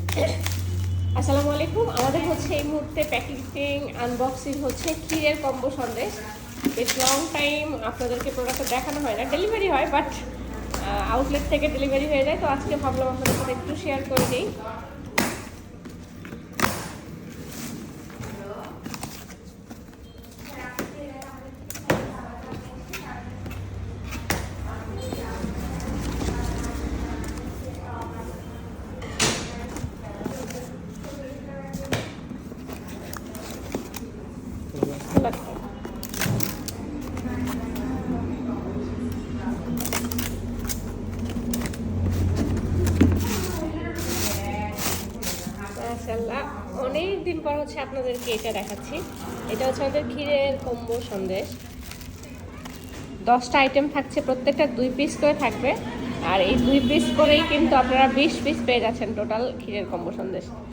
আসসালামু আলাইকুম। আমাদের হচ্ছে এই মুহূর্তে প্যাকেজিং আনবক্সিং হচ্ছে ক্ষীরের কম্বো সন্দেশ। বেশ লং টাইম আপনাদেরকে প্রোডাক্টটা দেখানো হয় না, ডেলিভারি হয় বাট আউটলেট থেকে ডেলিভারি হয়ে যায়। তো আজকে ভাবলাম আপনাদের সাথে একটু শেয়ার করে দিই। মাশাআল্লাহ, অনেক দিন পর হচ্ছে আপনাদেরকে এটা দেখাচ্ছি। এটা হচ্ছে আমাদের ক্ষীরের কম্বো সন্দেশ। 10টা আইটেম থাকছে, প্রত্যেকটা 2 পিস করে থাকবে। আর এই 2 পিস করেই কিন্তু আপনারা 20 পিস পেয়ে যাচ্ছেন টোটাল ক্ষীরের কম্বো সন্দেশ।